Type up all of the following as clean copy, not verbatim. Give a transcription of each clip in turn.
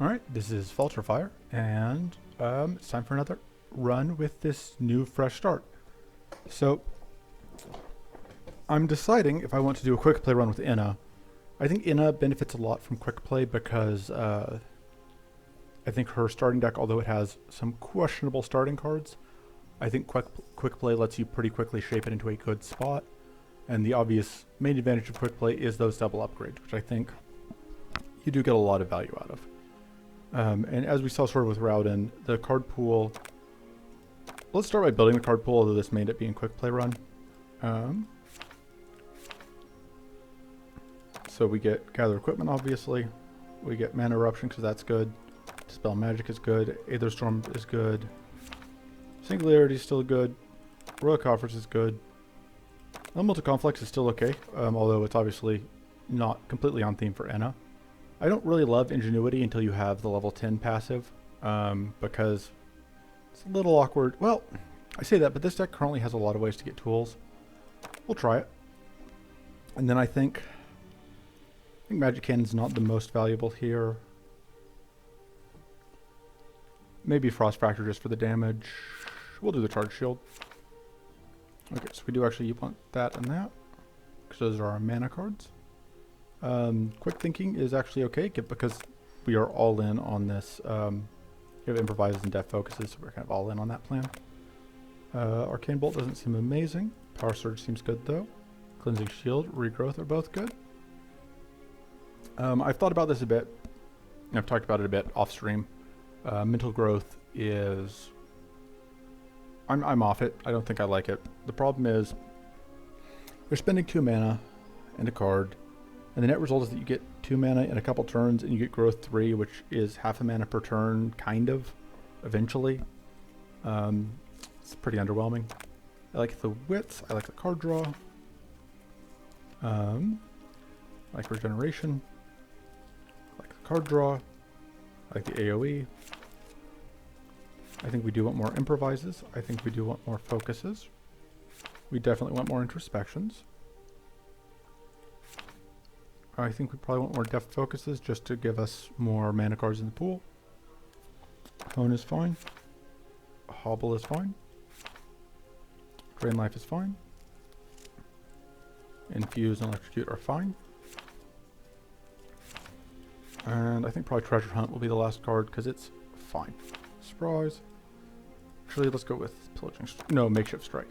Alright, this is Falterfire, and it's time for another run with this new fresh start. So, I'm deciding if I want to do a quick play run with Inna. I think Inna benefits a lot from quick play because I think her starting deck, although it has some questionable starting cards, I think quick play lets you pretty quickly shape it into a good spot. And the obvious main advantage of quick play is those double upgrades, which I think you do get a lot of value out of. And as we saw sort of with Rowden, the card pool... Let's start by building the card pool, although this may end up being a quick play run. So we get Gather Equipment, obviously. We get Mana Eruption, because that's good. Dispel Magic is good. Aether Storm is good. Singularity is still good. Royal Coffers is good. Elemental Conflicts is still okay, although it's obviously not completely on theme for Enna. I don't really love Ingenuity until you have the level 10 passive, because it's a little awkward. Well, I say that, but this deck currently has a lot of ways to get tools. We'll try it. And then I think Magic Cannon's not the most valuable here. Maybe Frost Fracture just for the damage. We'll do the Charge Shield. Okay, so we do actually want that and that, because those are our mana cards. Quick Thinking is actually okay, because we are all in on this. We have Improvises and Death Focuses, so we're kind of all in on that plan. Arcane Bolt doesn't seem amazing. Power Surge seems good though. Cleansing Shield, Regrowth are both good. I've thought about this a bit. I've talked about it a bit off stream. Mental Growth is... I'm off it. I don't think I like it. The problem is you're spending 2 mana and a card, and the net result is that you get 2 mana in a couple turns, and you get Growth 3, which is half a mana per turn, kind of, eventually. It's pretty underwhelming. I like the width. I like the card draw. I like Regeneration. I like the card draw. I like the AoE. I think we do want more Improvises. I think we do want more Focuses. We definitely want more Introspections. I think we probably want more Depth Focuses just to give us more mana cards in the pool. Hone is fine. Hobble is fine. Drain Life is fine. Infuse and Electrocute are fine. And I think probably Treasure Hunt will be the last card because it's fine. Surprise. Actually, let's go with Pillaging... No, Makeshift Strike.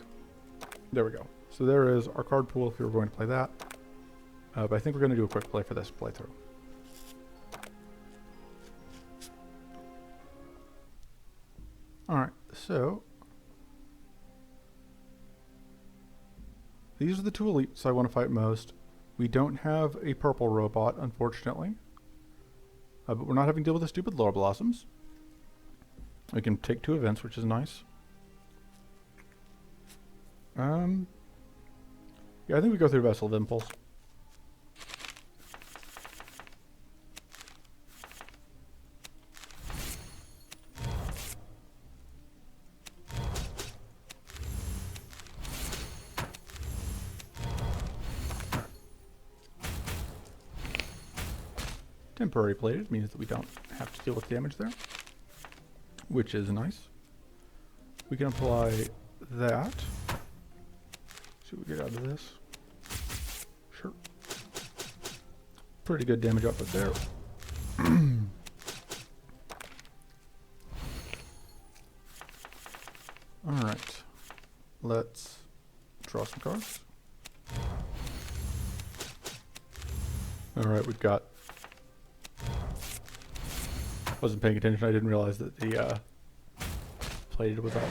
There we go. So there is our card pool if we were going to play that. But I think we're going to do a quick play for this playthrough. Alright, so... These are the 2 elites I want to fight most. We don't have a purple robot, unfortunately. But we're not having to deal with the stupid Lore Blossoms. We can take 2 events, which is nice. Yeah, I think we go through Vessel of Impulse. Temporary Plated means that we don't have to deal with damage there, which is nice. We can apply that. See what we get out of this. Sure. Pretty good damage output there. Alright. Let's draw some cards. Alright, we've got... Wasn't paying attention. I didn't realize that the plated was up.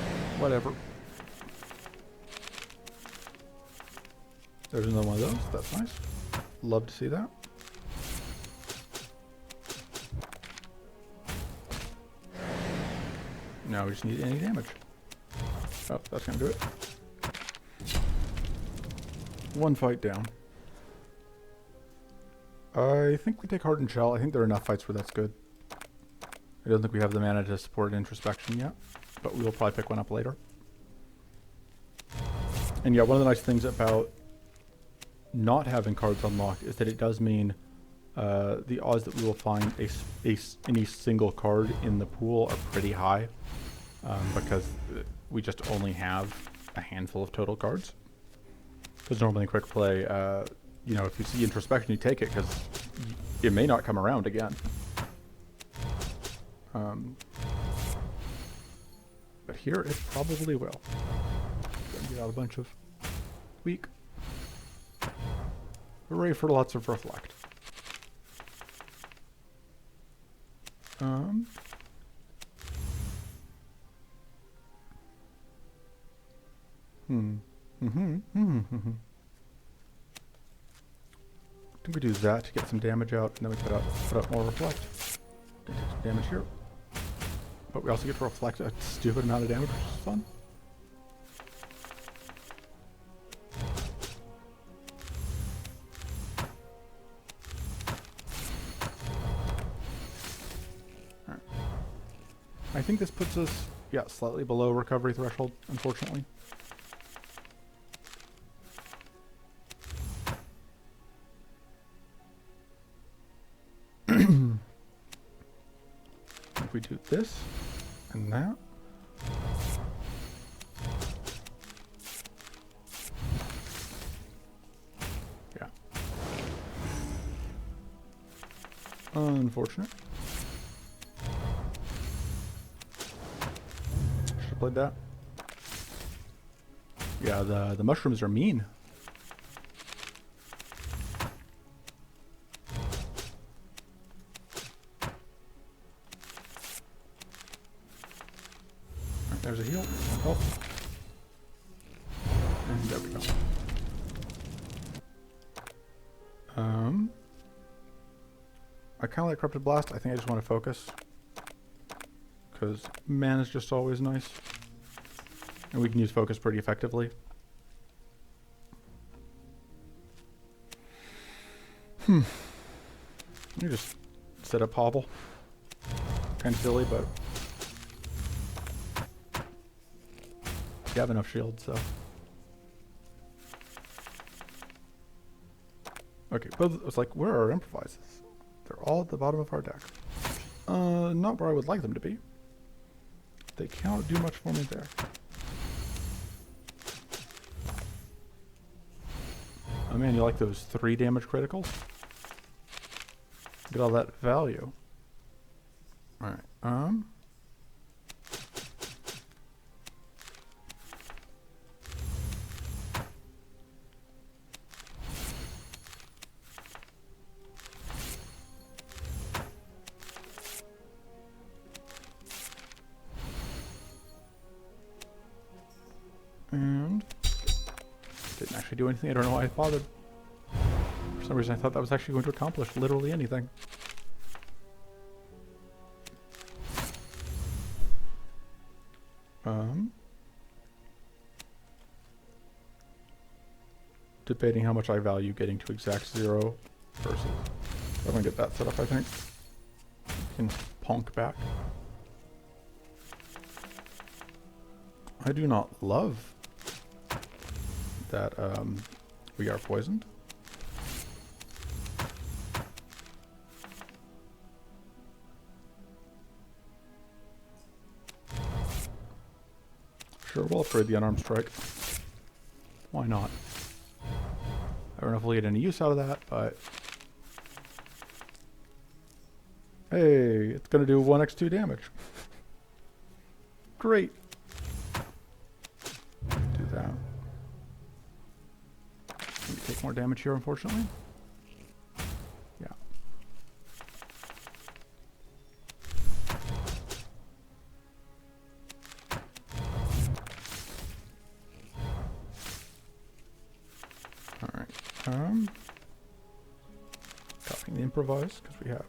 Whatever. There's another one of those. That's nice. Love to see that. Now we just need any damage. Oh, that's gonna do it. 1 fight down. I think we take Hardened Shell. I think there are enough fights where that's good. I don't think we have the mana to support Introspection yet, but we will probably pick one up later. And yeah, one of the nice things about not having cards unlocked is that it does mean the odds that we will find any single card in the pool are pretty high, because we just only have a handful of total cards. Because normally in quick play, you know, if you see introspection, you take it because it may not come around again. But here it probably will. Get out a bunch of weak. Hooray for lots of reflect. I think we do that to get some damage out, and then we put up more reflect. Gonna take some damage here. But we also get to reflect a stupid amount of damage, which is fun. Alright. I think this puts us, yeah, slightly below recovery threshold, unfortunately. If we do this and that. Yeah. Unfortunate. Should have played that. Yeah, the mushrooms are mean. There's a heal. Oh. And there we go. I kind of like Corrupted Blast. I think I just want to focus. Because mana is just always nice. And we can use focus pretty effectively. You just set up Hobble. Kind of silly, but you have enough shields, so. Okay, but it's like, where are our improvises? They're all at the bottom of our deck. Not where I would like them to be. They cannot do much for me there. Oh man, you like those 3 damage criticals? Get all that value. Alright, and didn't actually do anything. I don't know why I bothered. For some reason I thought that was actually going to accomplish literally anything. Debating how much I value getting to exact 0 versus I'm gonna get that set up, I think. Can ponk back. I do not love that we are poisoned. Sure, we'll upgrade the unarmed strike. Why not? I don't know if we'll get any use out of that, but hey, it's gonna do 1x2 damage. Great. Do that. Let me take more damage here, unfortunately. Yeah. Alright. Copying the improvise, because we have.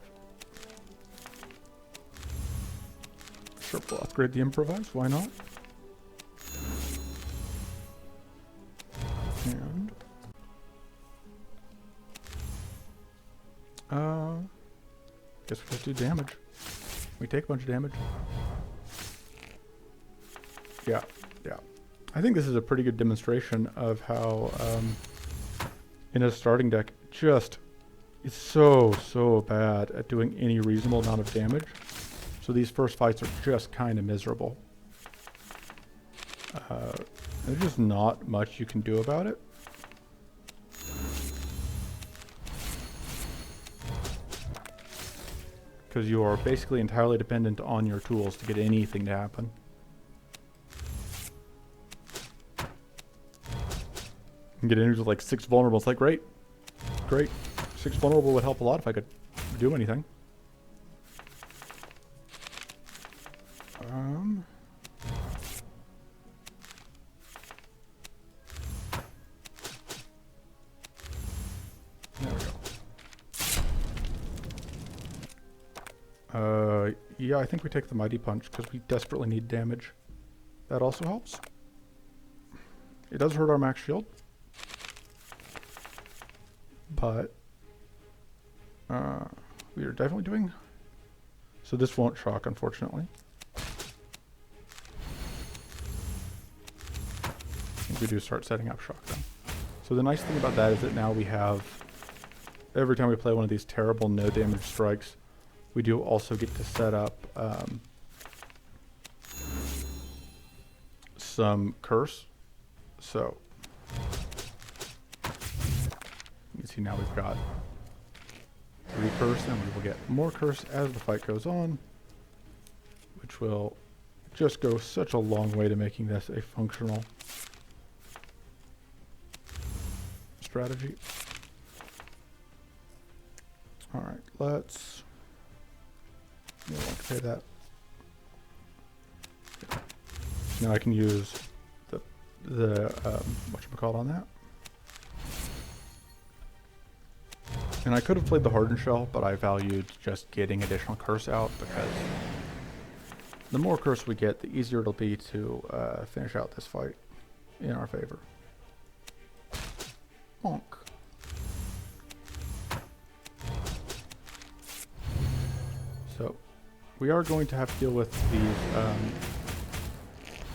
Sure, we'll upgrade the improvise, why not? And guess we just do damage. We take a bunch of damage. Yeah, yeah. I think this is a pretty good demonstration of how in a starting deck, just It's so bad at doing any reasonable amount of damage. So these first fights are just kind of miserable. There's just not much you can do about it. Because you are basically entirely dependent on your tools to get anything to happen. You can get enemies with like 6 vulnerable. It's like, great. Great. 6 vulnerable would help a lot if I could do anything. There we go. Yeah, I think we take the Mighty Punch because we desperately need damage. That also helps. It does hurt our max shield. But we are definitely doing... So this won't shock, unfortunately. I think we do start setting up shock then. So the nice thing about that is that now we have... Every time we play one of these terrible no damage strikes, we do also get to set up some curse. So you can see now we've got 3 curse, and we will get more curse as the fight goes on, which will just go such a long way to making this a functional strategy. Alright, let's... I don't want to pay that. Okay. Now I can use the whatchamacallit on that. And I could have played the Hardened Shell, but I valued just getting additional curse out because the more curse we get, the easier it'll be to finish out this fight in our favor. Bonk. So, we are going to have to deal with these,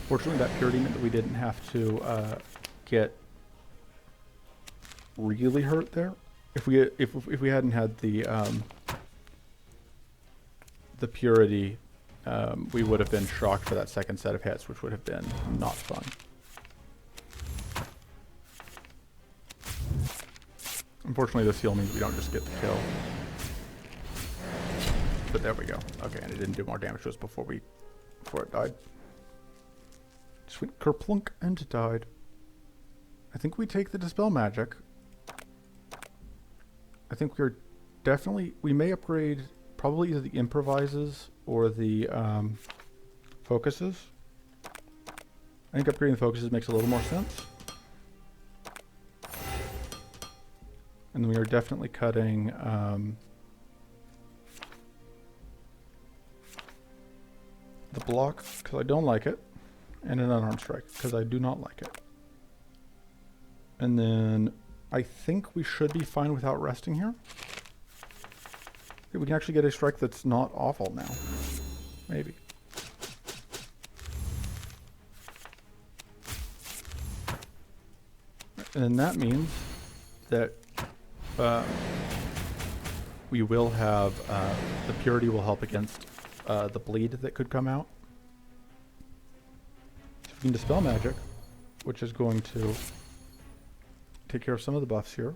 fortunately that purity meant that we didn't have to get really hurt there. If we hadn't had the purity, we would have been shocked for that second set of hits, which would have been not fun. Unfortunately, this heal means we don't just get the kill. But there we go. Okay, and it didn't do more damage to us before it died. Just went kerplunk and died. I think we take the Dispel Magic. I think we're definitely... We may upgrade probably either the Improvises or the Focuses. I think upgrading the Focuses makes a little more sense. And then we are definitely cutting... the block, because I don't like it, and an unarmed strike, because I do not like it. And then I think we should be fine without resting here. We can actually get a strike that's not awful now. Maybe. And then that means that we will have, the purity will help against the bleed that could come out. So we can Dispel Magic, which is going to take care of some of the buffs here.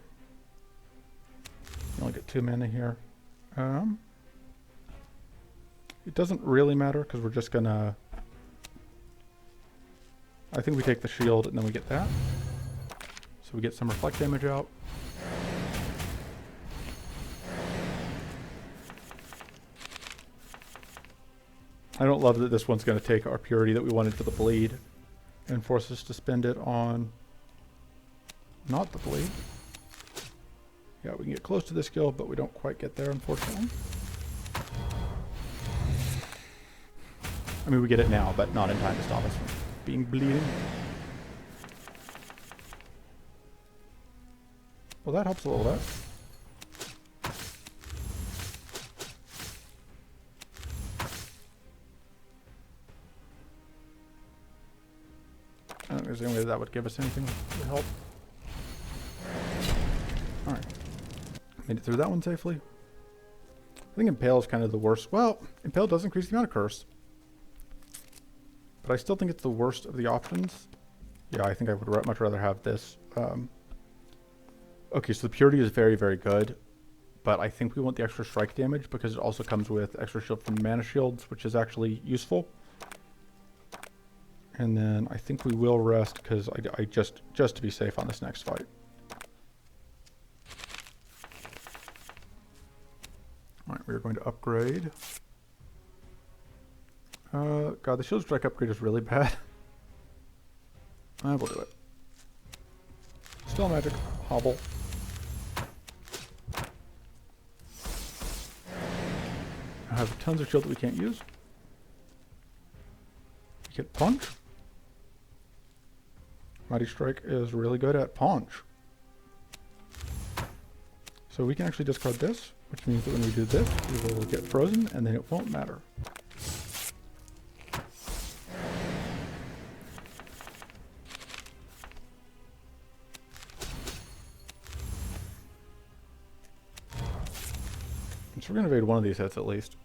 You only get 2 mana here. It doesn't really matter because we're just gonna... I think we take the shield and then we get that. So we get some reflect damage out. I don't love that this one's going to take our purity that we wanted for the bleed and force us to spend it on not the bleed. Yeah, we can get close to this skill, but we don't quite get there, unfortunately. I mean, we get it now, but not in time to stop us from being bleeding. Well, that helps a little bit. I don't think there's any way that would give us anything to help. Alright. Made it through that one safely. I think Impale is kind of the worst. Well, Impale does increase the amount of curse. But I still think it's the worst of the options. Yeah, I think I would much rather have this. Okay, so the Purity is very, very good. But I think we want the extra strike damage because it also comes with extra shield from mana shields, which is actually useful. And then I think we will rest because I just to be safe on this next fight. Alright, we're going to upgrade. God, the shield strike upgrade is really bad. We'll do it. Still magic. Hobble. I have tons of shield that we can't use. We get punch. Mighty Strike is really good at punch. So we can actually discard this, which means that when we do this, we will get frozen, and then it won't matter. So we're going to evade one of these hits at least.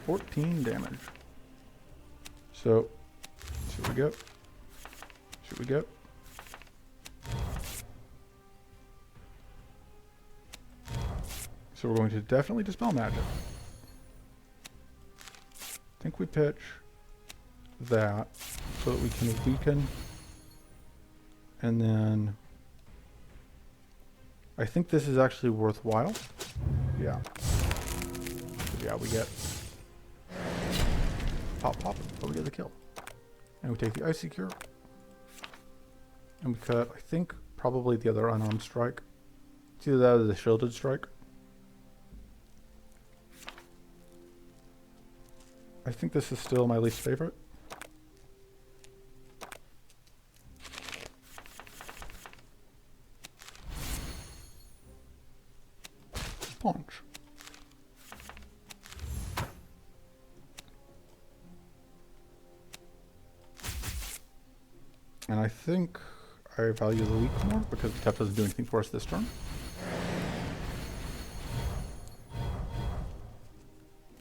$14 damage. So, see what we get. See what we get. So we're going to definitely Dispel Magic. I think we pitch that so that we can weaken. And then I think this is actually worthwhile. Yeah. Yeah, we get pop, pop, but we get the kill. And we take the Icy Cure. And we cut, I think, probably the other unarmed strike. It's either that or the shielded strike. I think this is still my least favorite. Punch. And I think I value the weak more because the Tef doesn't do anything for us this turn.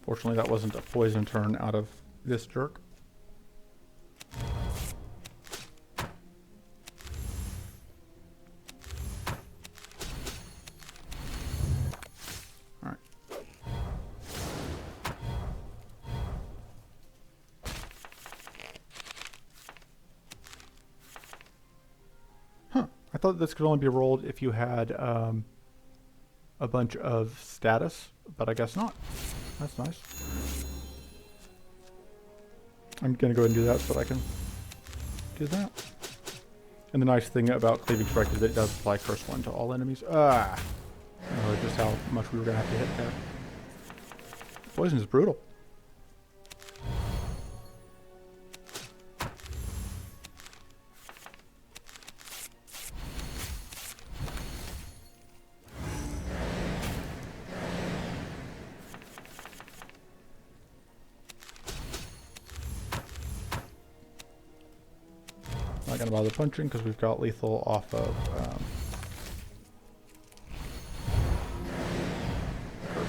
Fortunately, that wasn't a poison turn out of this jerk. Alright. Huh. I thought this could only be rolled if you had a bunch of status, but I guess not. That's nice. I'm going to go ahead and do that so that I can do that. And the nice thing about Cleaving Strike is that it does apply Curse 1 to all enemies. Ah! I don't know just how much we were going to have to hit there. Poison is brutal. Not going to bother punching because we've got lethal off of curse.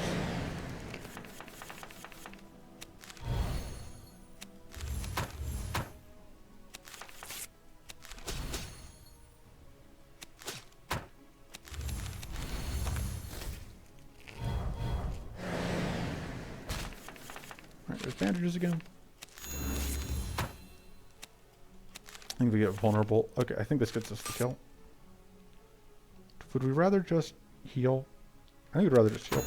Alright, there's bandages again. I think we get vulnerable. Okay, I think this gets us the kill. Would we rather just heal? I think we'd rather just heal.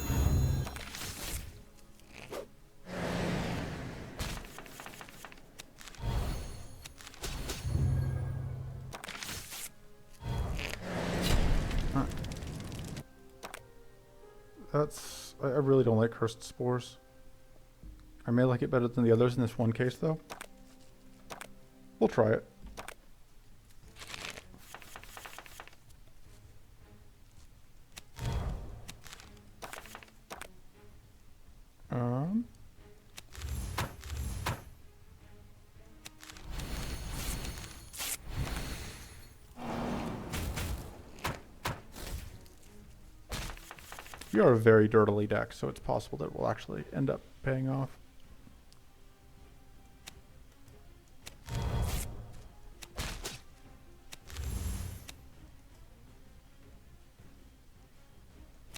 Alright. That's... I really don't like Cursed Spores. I may like it better than the others in this one case, though. We'll try it. We are a very dirtily deck, so it's possible that we'll actually end up paying off.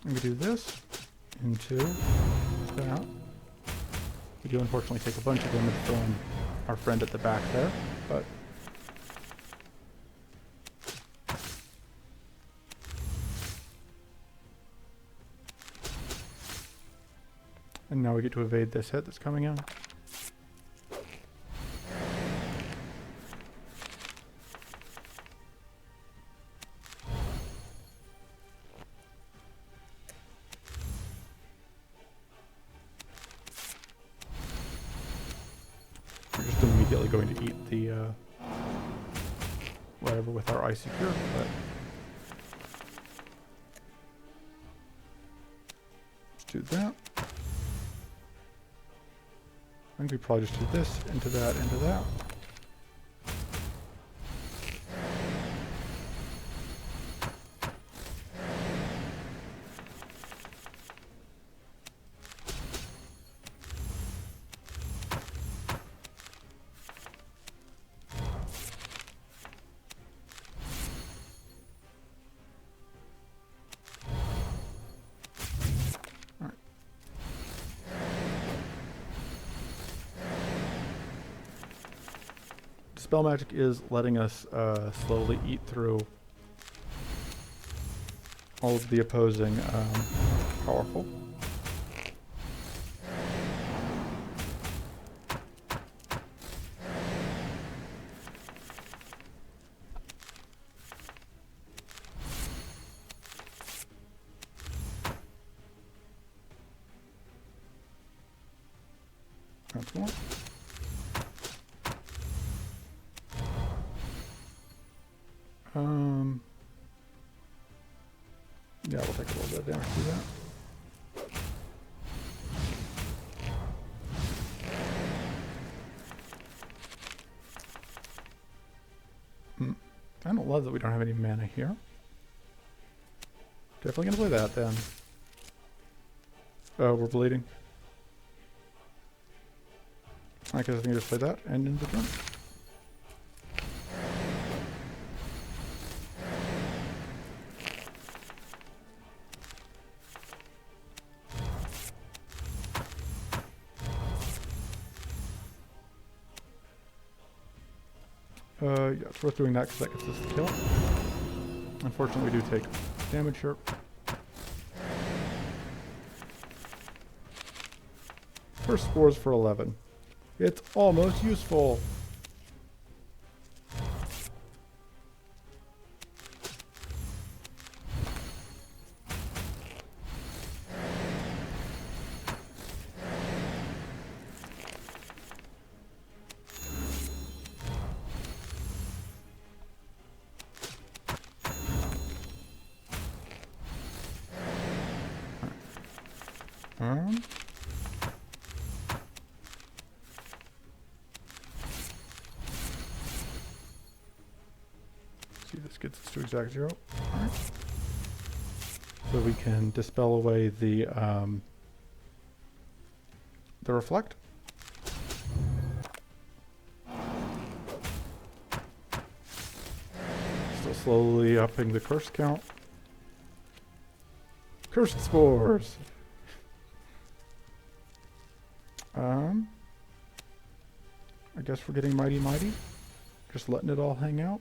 And we do this into that. We do unfortunately take a bunch of damage from our friend at the back there, but and now we get to evade this hit that's coming in. We're just immediately going to eat the whatever with our icy cure, but let's do that. I think we probably just do this, into that, into that. Spell magic is letting us slowly eat through all of the opposing powerful. That's more. Yeah, we'll take a little bit of damage to that. I don't love that we don't have any mana here. Definitely gonna play that then. Oh, we're bleeding. I guess I think I just play that and end the turn. Yeah, it's worth doing that because that gets us the kill. Unfortunately, we do take damage here. First spores for 11. It's almost useful. See, this gets us to exact 0. Alright. So we can dispel away the reflect. Still slowly upping the curse count. Cursed spores! I guess we're getting mighty mighty. Just letting it all hang out.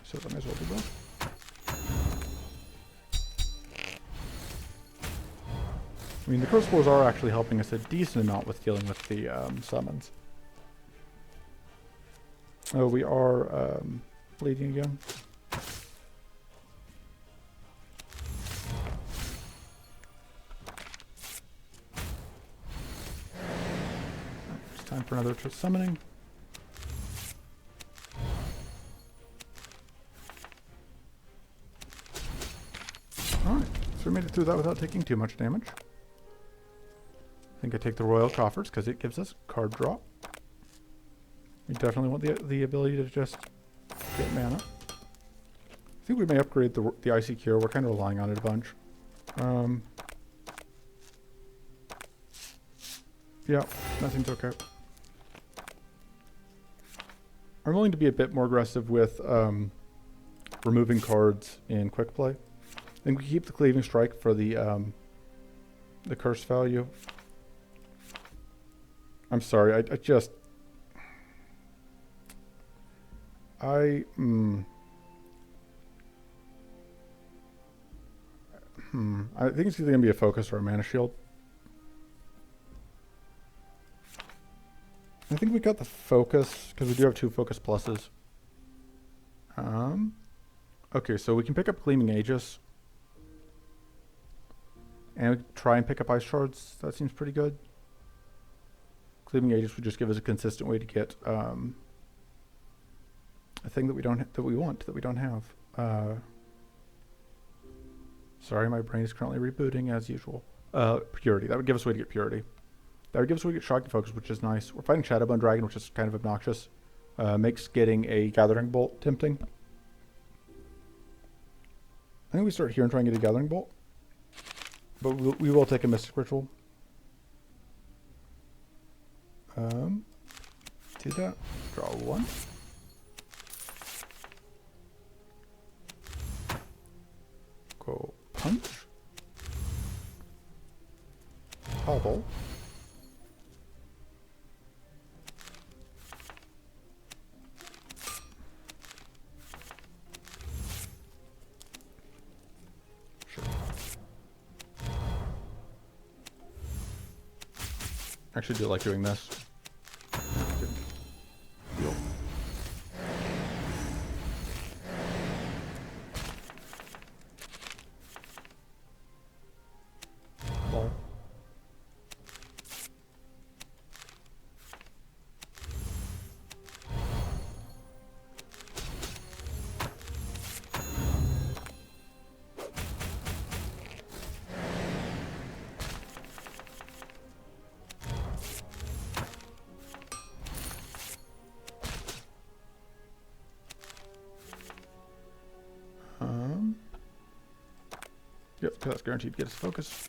So I might as well do both. I mean, the curse spores are actually helping us a decent amount with dealing with the summons. Oh, we are bleeding again. It's time for another summoning. Alright, so we made it through that without taking too much damage. I think I take the Royal Coffers because it gives us card draw. We definitely want the ability to just get mana. I think we may upgrade the Icy Cure. We're kind of relying on it a bunch. Yeah, that seems okay. I'm willing to be a bit more aggressive with removing cards in quick play. I think we keep the Cleaving Strike for the curse value. I'm sorry, I think it's either going to be a focus or a mana shield. I think we got the focus, because we do have 2 focus pluses. Okay, so we can pick up Gleaming Aegis. And we try and pick up Ice Shards. That seems pretty good. Gleaming Aegis would just give us a consistent way to get a thing that we don't that we don't have. Sorry, my brain is currently rebooting as usual. Purity. That would give us a way to get Purity. That would give us a way to get Shocking Focus, which is nice. We're fighting Shadowbone Dragon, which is kind of obnoxious. Makes getting a Gathering Bolt tempting. I think we start here and try and get a Gathering Bolt. But we will take a Mystic Ritual. Do that. Draw 1. Go punch. Hobble. Sure. I actually do like doing this. Deal. Ball. Yep, that's guaranteed to get us focus.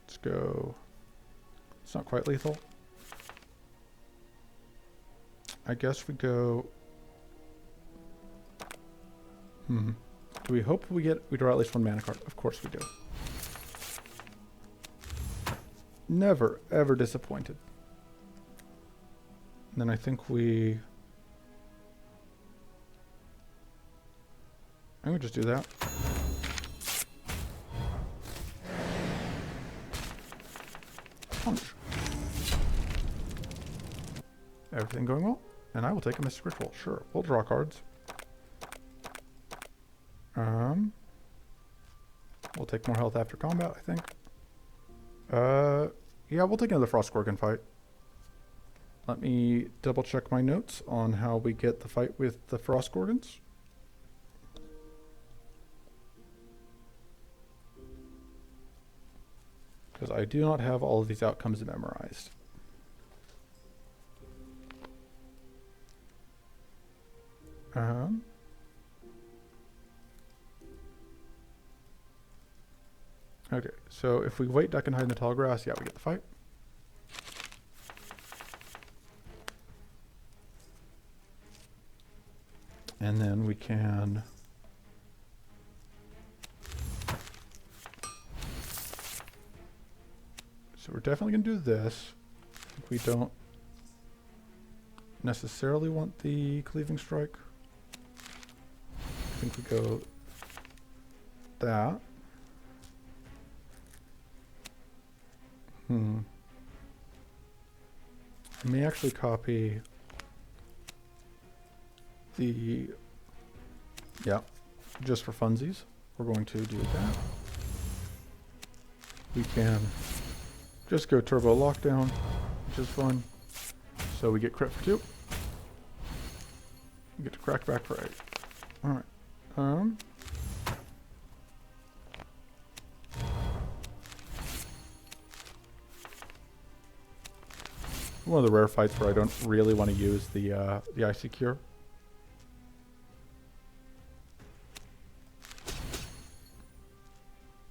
Let's go. It's not quite lethal. I guess we go. Do we hope we draw at least 1 mana card? Of course we do. Never, ever disappointed. And then I think I would just do that. Punch. Everything going well? And I will take a Mystic Ritual. Sure, we'll draw cards. We'll take more health after combat, I think. Yeah, we'll take another Frost Gorgon fight. Let me double check my notes on how we get the fight with the Frost Gorgons. Because I do not have all of these outcomes memorized. Okay, so if we wait, duck, and hide in the tall grass, yeah, we get the fight. And then we can... So we're definitely going to do this. We don't necessarily want the Cleaving Strike. I think we go that. I may actually copy the... Yeah, just for funsies. We're going to do that. We can just go Turbo Lockdown, which is fun. So we get crit for 2. We get to crack back for 8. Alright. one of the rare fights where I don't really want to use the Icy Cure.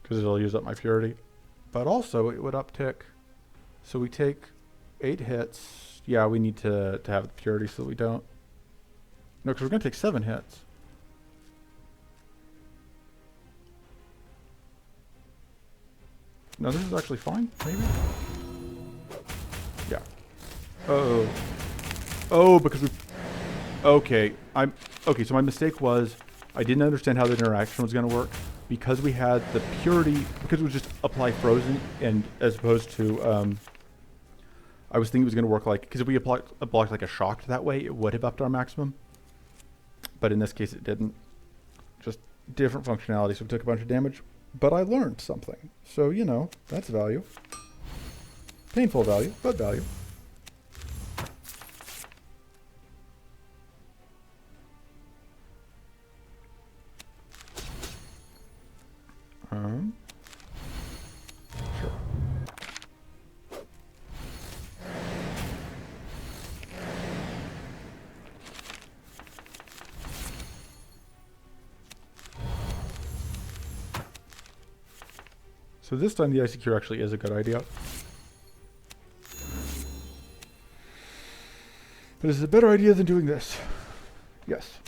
Because it'll use up my purity. But also, it would uptick. So we take 8 hits. Yeah, we need to have the purity so that we don't. No, because we're going to take 7 hits. No, this is actually fine, maybe? Yeah. Uh-oh. Oh, because we... Okay, okay, so my mistake was I didn't understand how the interaction was going to work. Because we had the purity... Because it was just apply frozen, and as opposed to... I was thinking it was going to work like... Because if we blocked like a shocked that way, it would have upped our maximum. But in this case, it didn't. Just different functionality, so we took a bunch of damage. But I learned something. So, you know, that's value. Painful value, but value. Sure. So this time the Icy Cure actually is a good idea. But is it a better idea than doing this? Yes.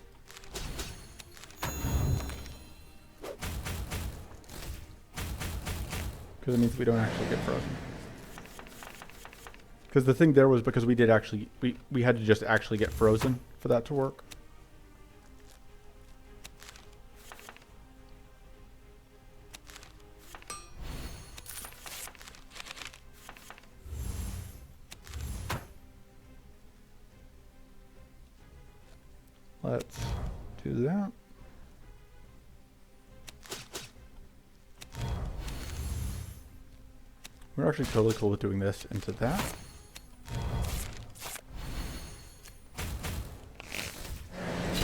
Because it means we don't actually get frozen. Because the thing there was because we did actually, we had to just actually get frozen for that to work. Let's do that. We're actually totally cool with doing this into that.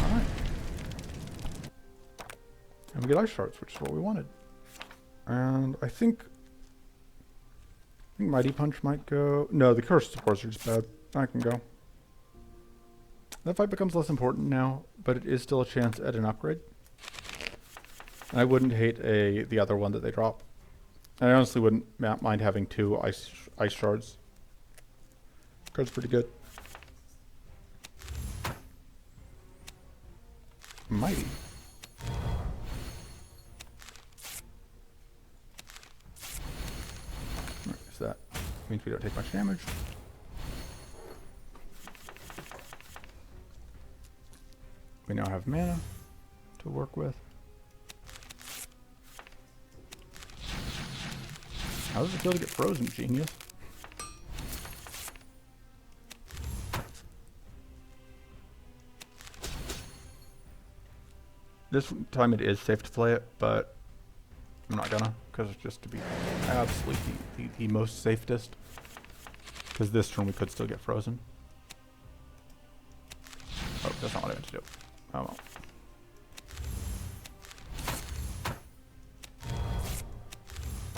Alright. And we get ice shards, which is what we wanted. And I think Mighty Punch might go. No, the cursed supports are just bad. I can go. That fight becomes less important now, but it is still a chance at an upgrade. And I wouldn't hate the other one that they drop. And I honestly wouldn't mind having 2 ice shards. Card's pretty good. Mighty. Alright, so that means we don't take much damage. We now have mana to work with. How does it feel to get frozen, genius? This time it is safe to play it, but I'm not gonna, because it's just to be absolutely the most safest. Because this turn we could still get frozen. Oh, that's not what I meant to do. Oh well.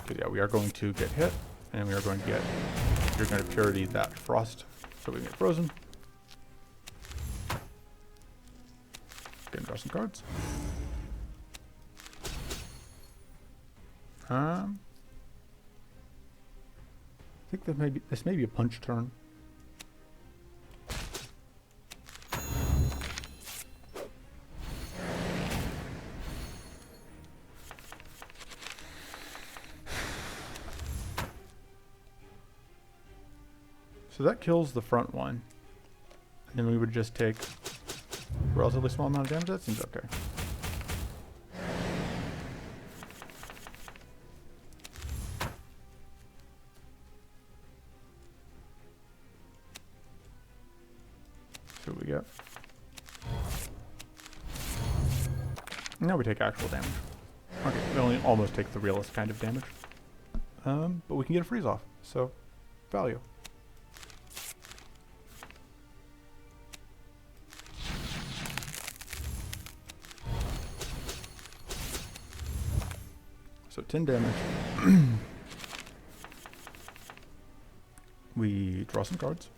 Okay, yeah, we are going to get hit, and we are going to get, you're going to purity that frost, so we can get frozen. Gonna draw some cards. I think that this may be a punch turn. So that kills the front one. And then we would just take a relatively small amount of damage. That seems okay. See what we get. Now we take actual damage. Okay, we only almost take the realist kind of damage. But we can get a freeze off, so value. So 10 damage. We draw some cards.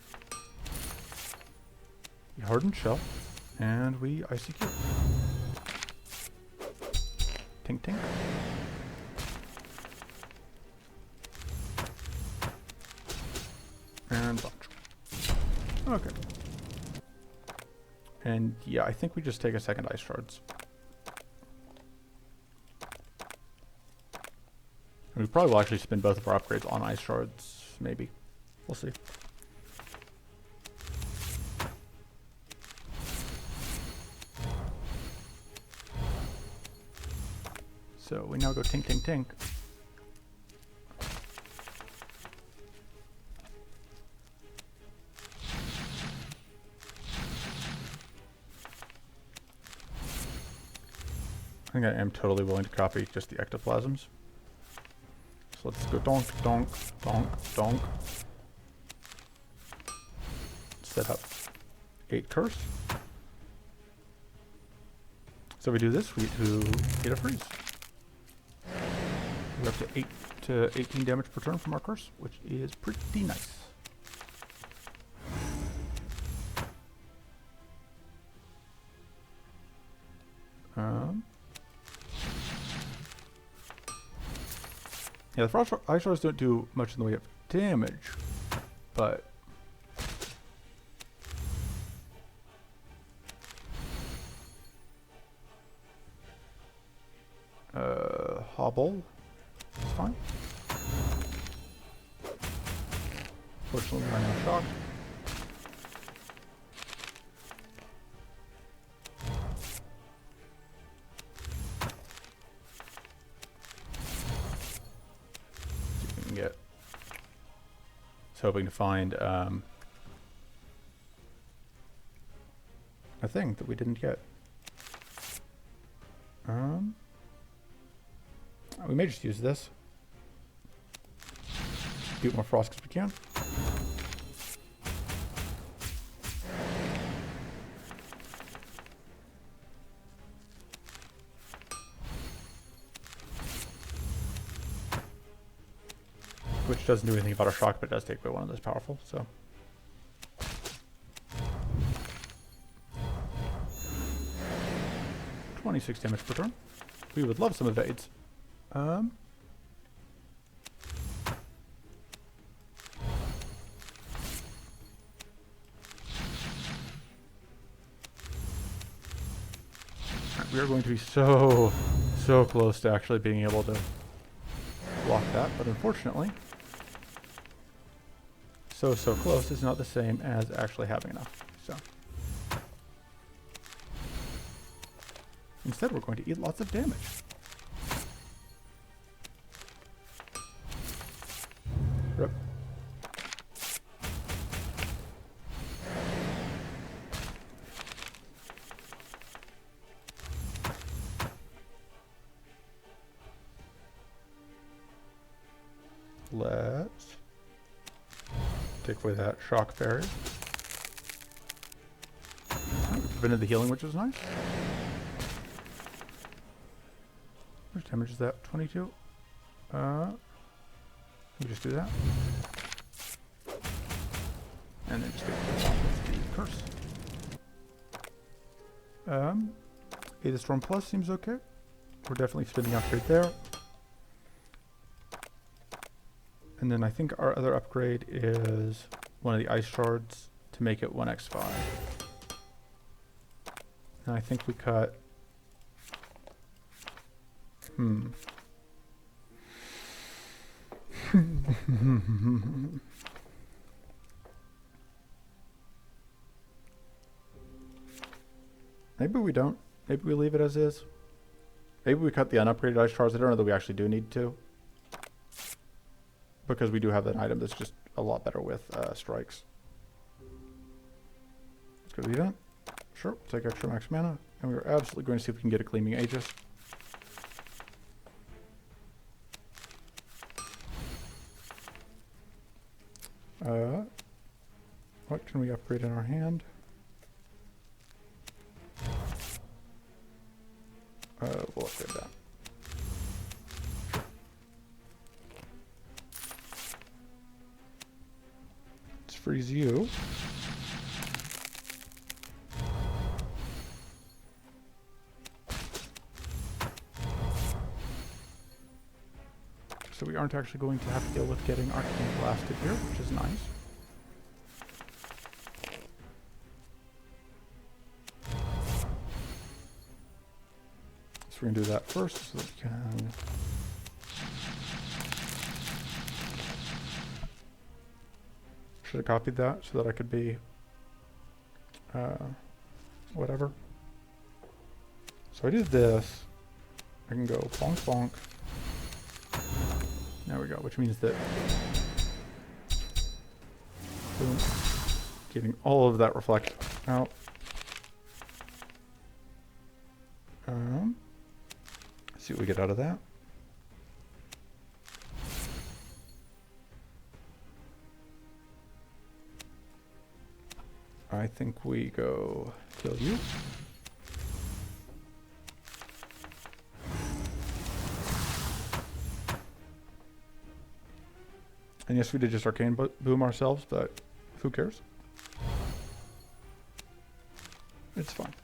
We harden shell. And we ICQ. Tink tink. And bunch. Okay. And yeah, I think we just take a second ice shards. And we probably will actually spend both of our upgrades on ice shards, maybe. We'll see. So we now go tink tink tink. I think I am totally willing to copy just the ectoplasms. So let's go donk, donk, donk, donk. Set up 8 curse. So we do this, we get a freeze. We're up to 8 to 18 damage per turn from our curse, which is pretty nice. Yeah, the frost ice shards don't do much in the way of damage, but hobble is fine. Fortunately, we're now shocked. Get. I was hoping to find a thing that we didn't get. We may just use this. Get more frost as we can. Which doesn't do anything about our shock, but it does take away one of those powerful, so. $26 damage per turn. We would love some evades. We are going to be so close to actually being able to block that, but unfortunately, so close is not the same as actually having enough. So instead, we're going to eat lots of damage. Rip. Let's take away that shock fairy. We prevented the healing, which was nice. How much damage is that? 22? We just do that. And then just get the curse. Ada Storm Plus seems okay. We're definitely spending upgrade there. And then I think our other upgrade is one of the ice shards to make it 1x5. And I think we cut... Maybe we don't. Maybe we leave it as is. Maybe we cut the unupgraded ice shards. I don't know that we actually do need to. Because we do have an item that's just a lot better with strikes. Let's go to the event. Sure, take extra max mana. And we're absolutely going to see if we can get a Gleaming Aegis. What can we upgrade in our hand? We'll upgrade that. freeze you. So we aren't actually going to have to deal with getting Arcane Blasted here, which is nice. So we're going to do that first so that we can... Should have copied that so that I could be... whatever. So I did this. I can go bonk bonk. There we go, which means that boom, getting all of that reflect out. Let's see what we get out of that. I think we go kill you. And yes, we did just Arcane Boom ourselves, but who cares? It's fine.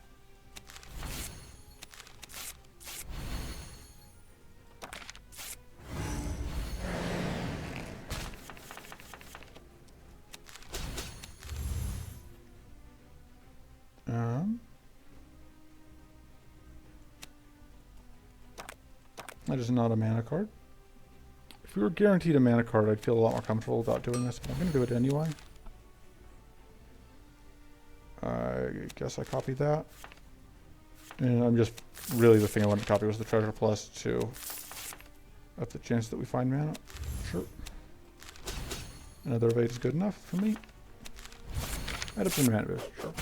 That is not a mana card. If we were guaranteed a mana card, I'd feel a lot more comfortable about doing this, but I'm going to do it anyway. I guess I copied that. And I'm just... Really, the thing I wanted to copy was the Treasure Plus to up the chance that we find mana. Sure. Another evade is good enough for me. Add up some mana boost, sure.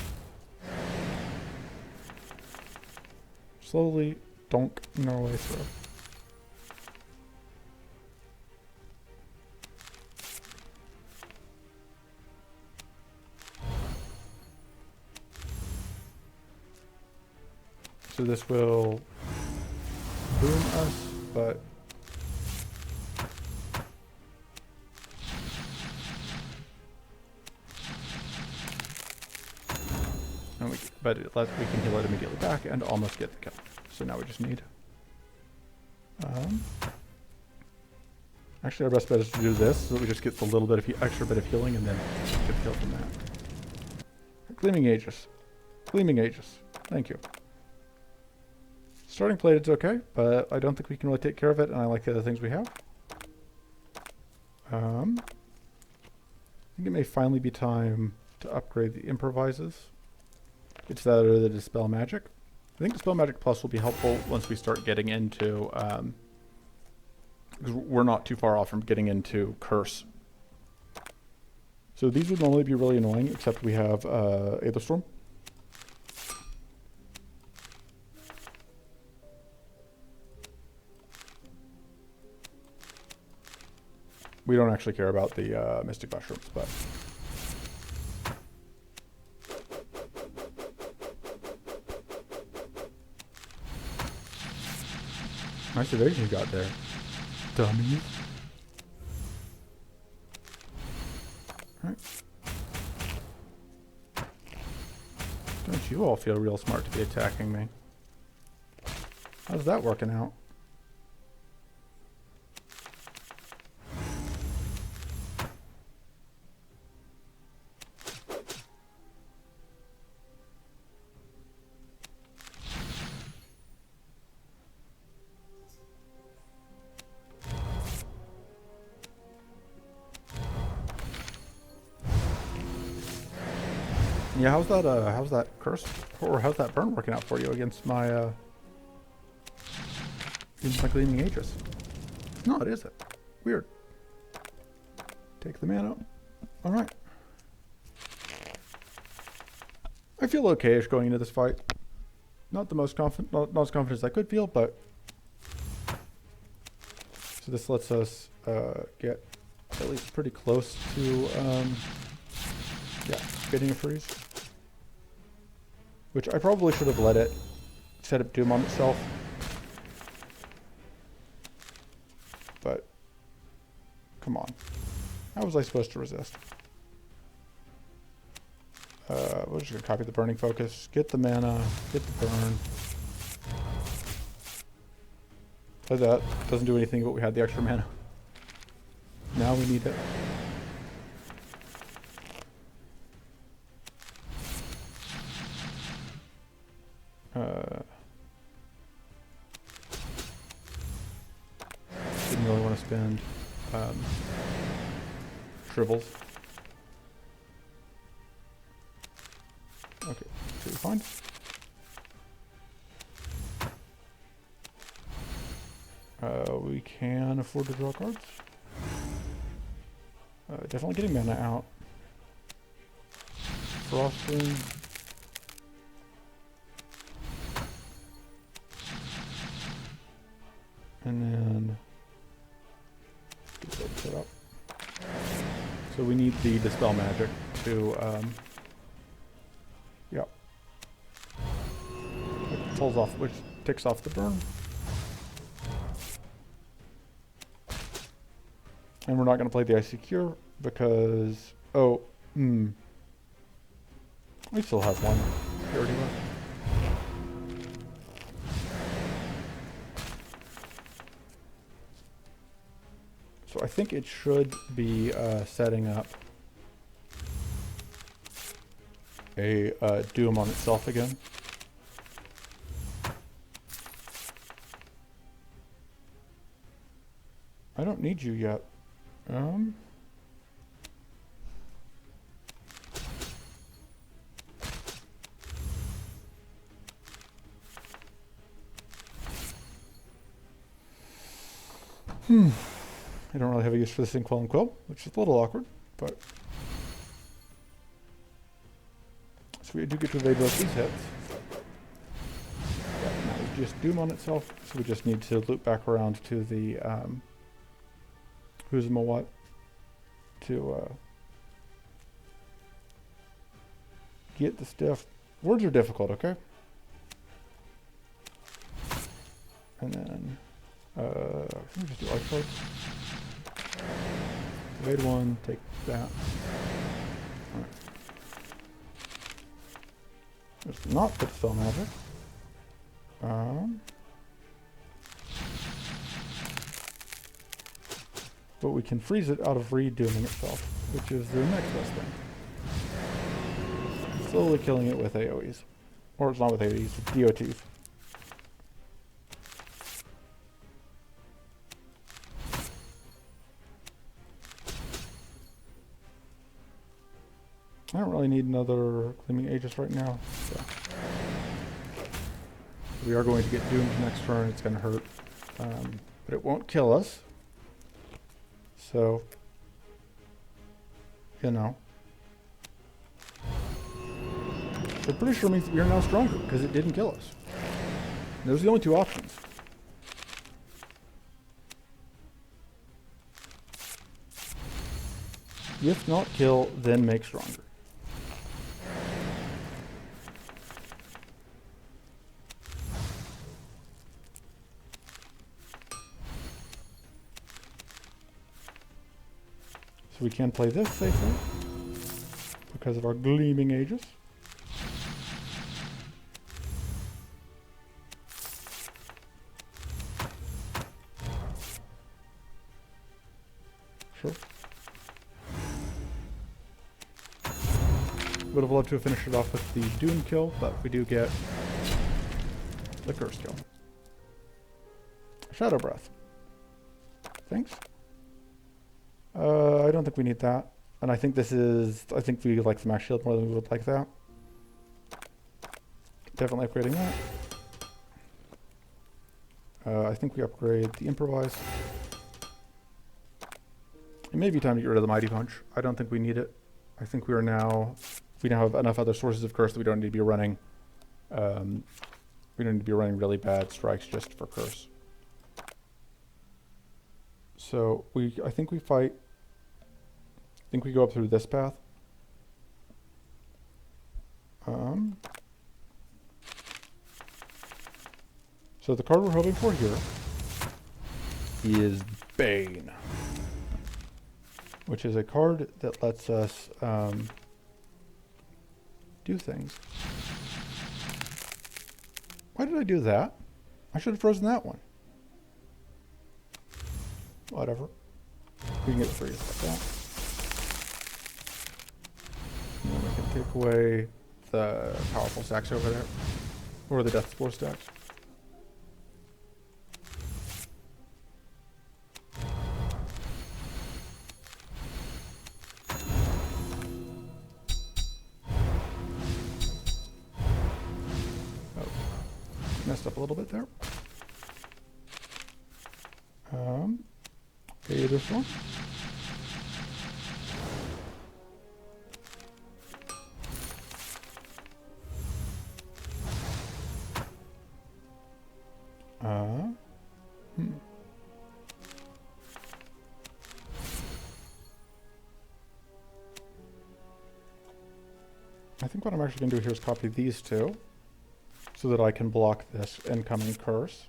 Slowly donking our way through. So this will boom us, but and we can heal it immediately back and almost get the kill. So now we just need. Actually, our best bet is to do this, so that we just get a little bit of extra bit of healing and then get the kill from that. Gleaming Aegis. Gleaming Aegis. Thank you. Starting Plated's okay, but I don't think we can really take care of it, and I like the other things we have. I think it may finally be time to upgrade the Improvises. It's that or the Dispel Magic. I think Dispel Magic Plus will be helpful once we start getting into... because we're not too far off from getting into Curse. So these would normally be really annoying, except we have Aetherstorm. We don't actually care about the Mystic Mushrooms, but... Nice evasion you got there. Dummy. Alright. Don't you all feel real smart to be attacking me? How's that working out? Yeah, how's that curse, or how's that burn working out for you against my Gleaming Aegis? No, it isn't. Weird. Take the mana. Alright. I feel okay-ish going into this fight. Not the most confident, not as confident as I could feel, but... So this lets us get at least pretty close to, yeah, getting a freeze. Which I probably should have let it set up Doom on itself. But, come on. How was I supposed to resist? We're just gonna copy the burning focus, get the mana, get the burn. Play that. Doesn't do anything, but we had the extra mana. Now we need it. Didn't really want to spend tribbles. Okay, so we're fine. We can afford to draw cards. Definitely getting mana out. Frosting. And then get that set up. So we need the Dispel Magic to, yeah. It pulls off, which ticks off the burn. And we're not going to play the Icy Cure because, we still have one. Purity left. So I think it should be setting up a Doom on itself again. I don't need you yet. I don't really have a use for this Inkwell and Quill, which is a little awkward, but... So we do get to evade both these hits. Yeah, now it's just Doom on itself, so we just need to loop back around to the, who's what to, get the stuff. Words are difficult, okay? And then, let me just do ice cards. Evade one, take that. Alright. There's not the Dispel Magic. But we can freeze it out of redooming itself, which is the next best thing. Slowly killing it with AoEs. Or it's not with AoEs, with DOTs. I don't really need another Gleaming Aegis right now. So. We are going to get doomed next turn. It's going to hurt. But it won't kill us. So, you know. So pretty sure means that we are now stronger because it didn't kill us. Those are the only two options. If not kill, then make stronger. So we can play this safely because of our Gleaming Aegis. Sure. Would have loved to have finished it off with the Doom kill, but we do get the Curse kill. Shadow Breath. Thanks. I don't think we need that. And I think this is... I think we like the Max Shield more than we would like that. Definitely upgrading that. I think we upgrade the Improvise. It may be time to get rid of the Mighty Punch. I don't think we need it. I think we are now... We now have enough other sources of Curse that we don't need to be running. We don't need to be running really bad strikes just for Curse. So I think we fight. I think we go up through this path. So the card we're hoping for here is Bane, which is a card that lets us do things. Why did I do that? I should have frozen that one. Whatever. We can get freeze like that. And then we can take away the powerful stacks over there. Or the death spore stacks. Messed up a little bit there. Okay, this one. I think what I'm actually going to do here is copy these two, so that I can block this incoming curse.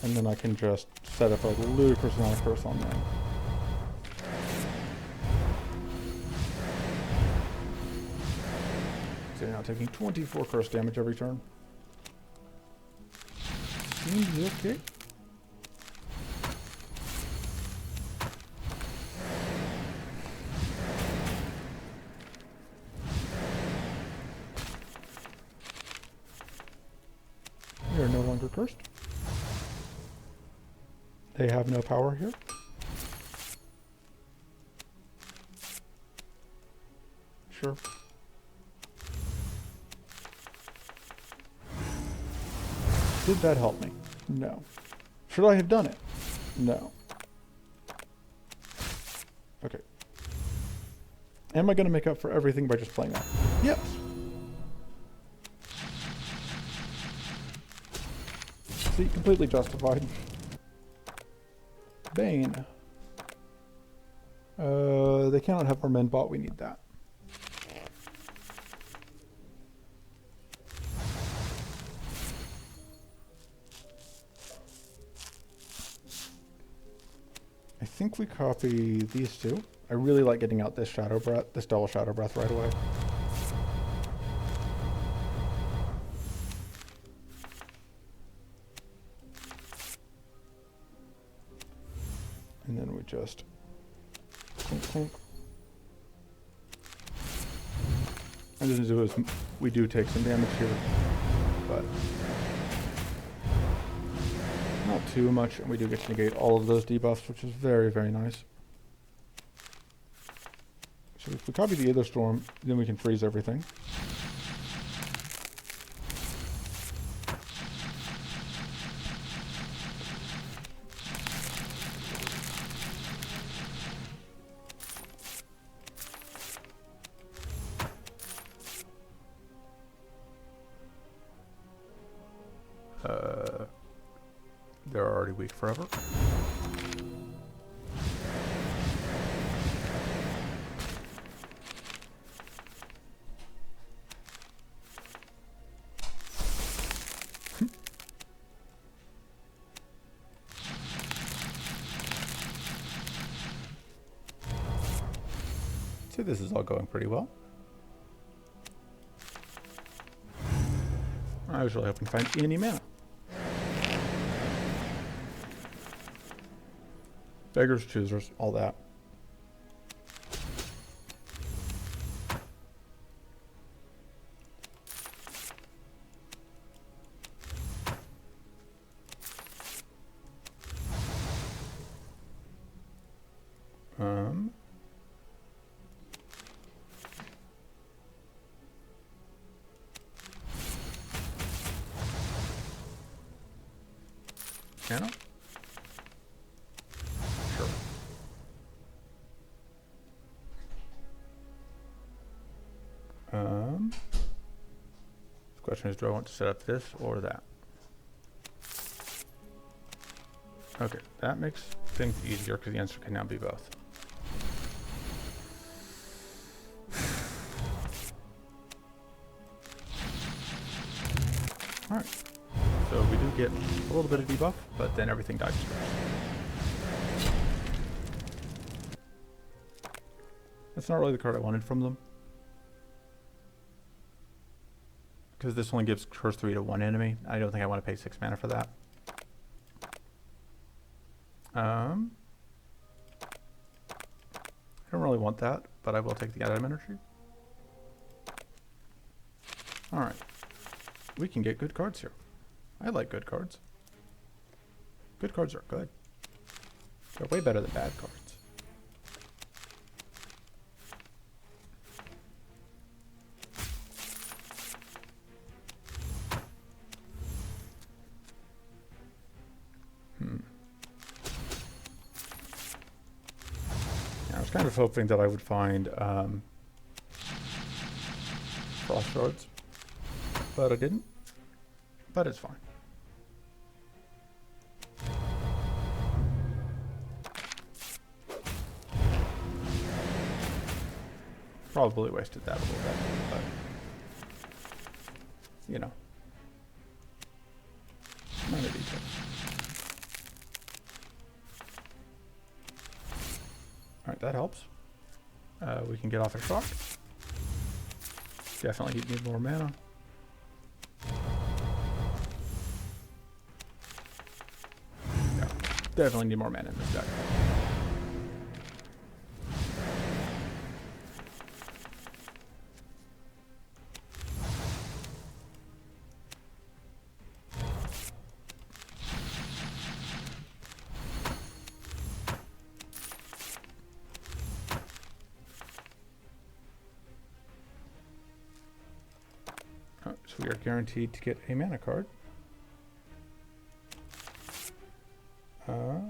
And then I can just set up a ludicrous amount of curse on them. So you're now taking 24 curse damage every turn. Seems okay. They are no longer cursed. They have no power here. Sure. Did that help me? No. Should I have done it? No. Okay. Am I going to make up for everything by just playing that? Yes. See, completely justified. Bane. They cannot have our men bot. We need that. I think we copy these two. I really like getting out this shadow breath, this double shadow breath right away. And then we just clunk, clunk. And then do is we do take some damage here, but not too much, and we do get to negate all of those debuffs, which is very, very nice. So if we copy the Aether Storm, then we can freeze everything. They're already weak forever. See, this is all going pretty well. I was really hoping to find any mana. Beggars, choosers, all that. Channel? Sure. The question is, do I want to set up this or that? Okay, that makes things easier because the answer can now be both. Alright, so we do get a little bit of debuff, but then everything dies first. That's not really the card I wanted from them. Because this only gives curse 3 to one enemy. I don't think I want to pay 6 mana for that. I don't really want that, but I will take the item energy. Alright. We can get good cards here. I like good cards. Good cards are good. They're way better than bad cards. I was kind of hoping that I would find Frost Shards, but I didn't. But it's fine. Probably wasted that a little bit, but you know, minor detail. Alright, that helps. We can get off a shock. Definitely need more mana. Yeah, definitely need more mana in this deck. So we are guaranteed to get a mana card. I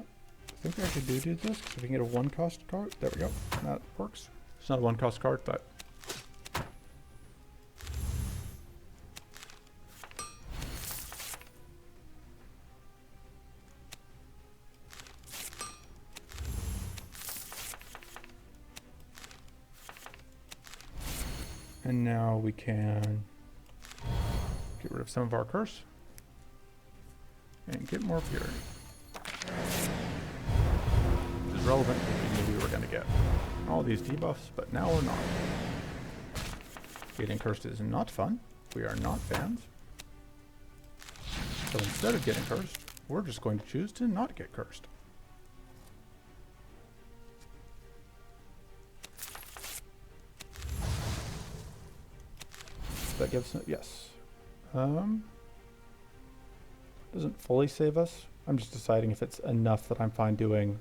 think we actually do this, because we can get a 1-cost card. There we go. That works. It's not a 1-cost card, but... And now we can get rid of some of our curse and get more purity. Which is relevant because we knew we were going to get all these debuffs, but now we're not. Getting cursed is not fun. We are not fans. So instead of getting cursed, we're just going to choose to not get cursed. That gives, yes. Doesn't fully save us. I'm just deciding if it's enough that I'm fine doing.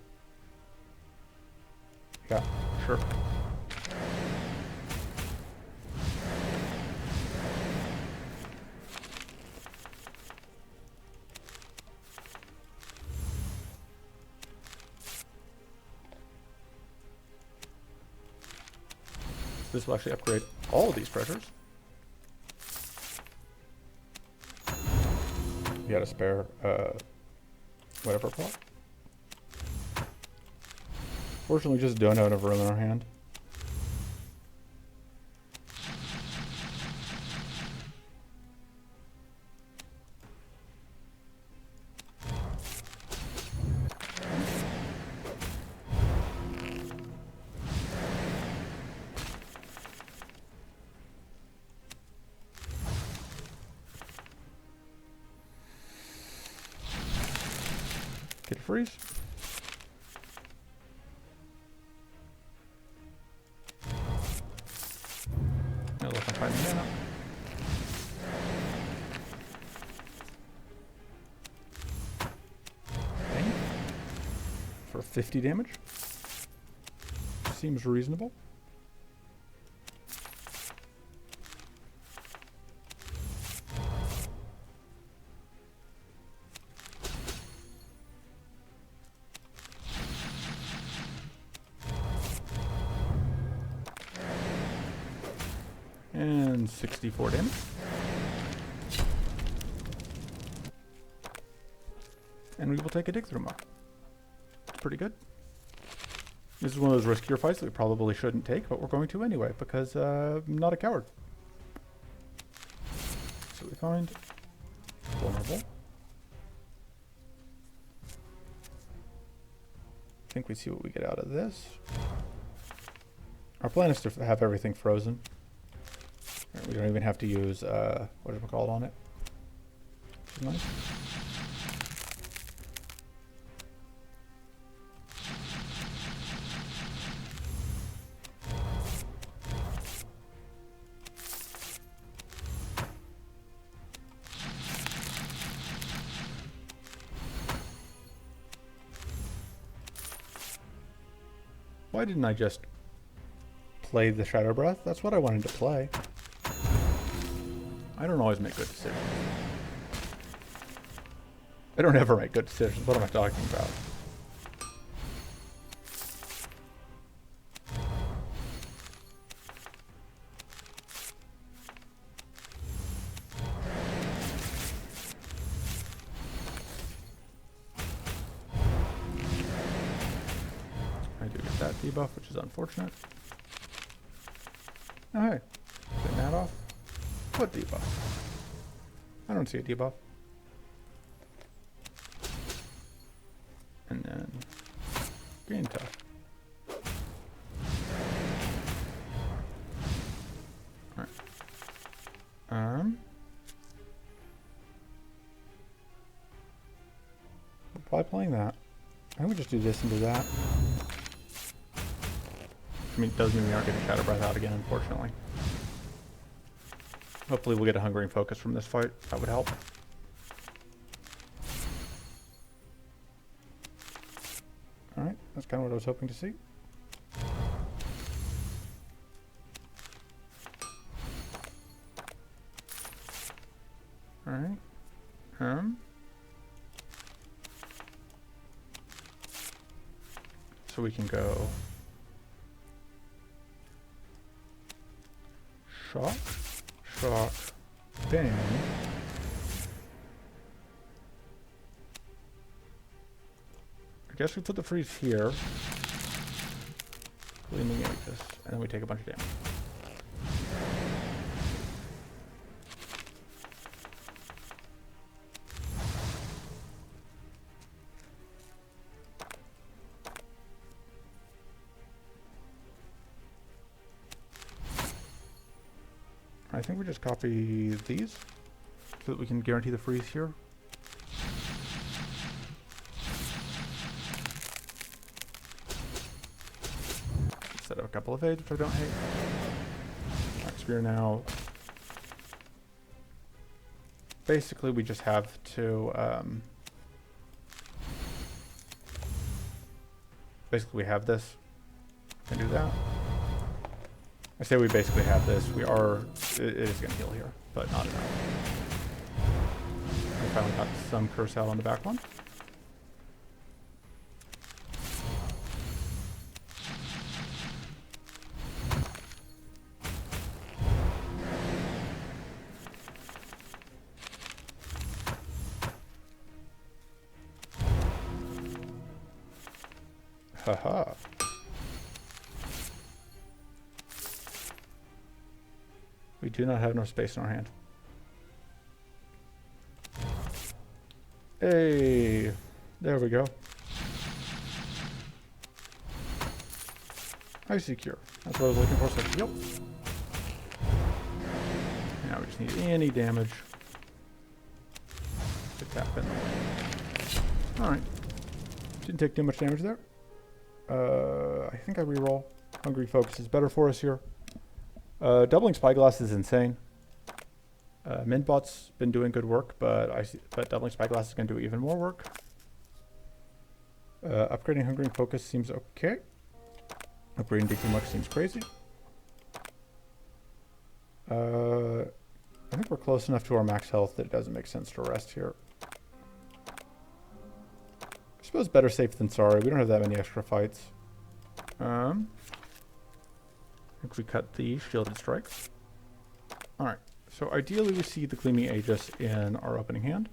Yeah, sure. This will actually upgrade all of these pressures. You got a spare, whatever pot. Fortunately, we just don't have enough room in our hand. Get a freeze. Now look, I'm finding mana. Bang. For 50 damage. Seems reasonable. And 64 damage. And we will take a dig through mark. Pretty good. This is one of those riskier fights that we probably shouldn't take, but we're going to anyway, because I'm not a coward. So we find vulnerable. I think we see what we get out of this. Our plan is to have everything frozen. There We don't even have to use, what do we call it on it? Which is nice. Why didn't I just play the Shadow Breath? That's what I wanted to play. I don't always make good decisions. I don't ever make good decisions. What am I talking about? I do get that debuff, which is unfortunate. Oh, hey. Getting that off. What debuff? I don't see a debuff. And then gain tough. Alright. Why playing that? I would just do this and do that. I mean, it does mean we aren't getting Shadow Breath out again, unfortunately. Hopefully we'll get a Hungering Focus from this fight. That would help. Alright, that's kind of what I was hoping to see. Alright. So we can go shock, shock, bang. I guess we put the freeze here. Gleaming Aegis, and then we take a bunch of damage. I think we just copy these so that we can guarantee the freeze here. Set up a couple of aids, which I don't hate. Alright, Spear now. Basically, we just have to, basically we have this. Can do that. I say we basically have this. We are, it is going to heal here, but not enough. We finally got some curse out on the back one. Haha. We do not have enough space in our hand. Hey, there we go. Icy Cure. That's what I was looking for. So, yep. Now we just need any damage to tap in. Alright. Didn't take too much damage there. I think I reroll. Hungry Focus is better for us here. Doubling Spyglass is insane. Minbot's been doing good work, but doubling Spyglass is going to do even more work. Upgrading Hungering Focus seems okay. Upgrading Digging Muck seems crazy. I think we're close enough to our max health that it doesn't make sense to rest here. I suppose better safe than sorry. We don't have that many extra fights. I think we cut the shielded strikes. Alright, so ideally we see the Gleaming Aegis in our opening hand.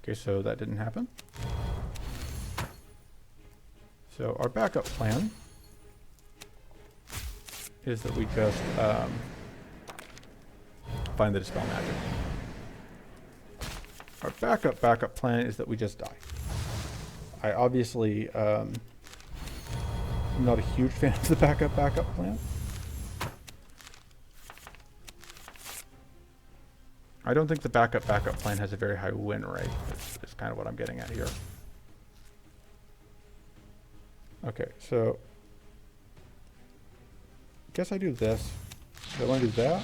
Okay, so that didn't happen. So our backup plan is that we just find the Dispel Magic. Our backup plan is that we just die. I obviously I'm not a huge fan of the backup plan. I don't think the backup plan has a very high win rate. Is kind of what I'm getting at here. Okay, so I guess I do this. So I want to do that,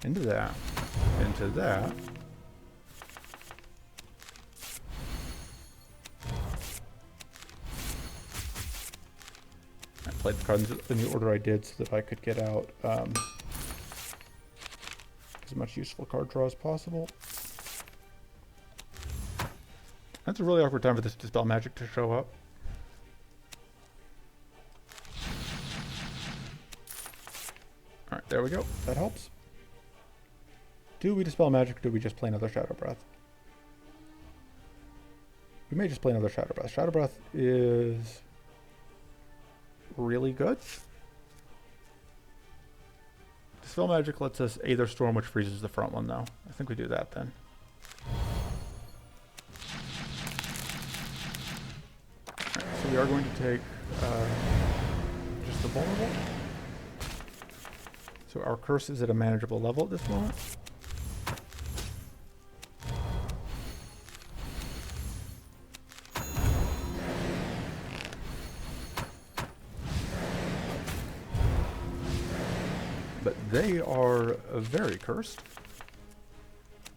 into that, into that. I played the cards in the order I did so that I could get out as much useful card draw as possible. That's a really awkward time for this Dispel Magic to show up. Alright, there we go. That helps. Do we Dispel Magic or do we just play another Shadow Breath? We may just play another Shadow Breath. Shadow Breath is really good. Dispel Magic lets us Aether Storm, which freezes the front one, though. I think we do that then. Alright, so we are going to take just the Vulnerable. So our curse is at a manageable level at this moment. But they are very cursed,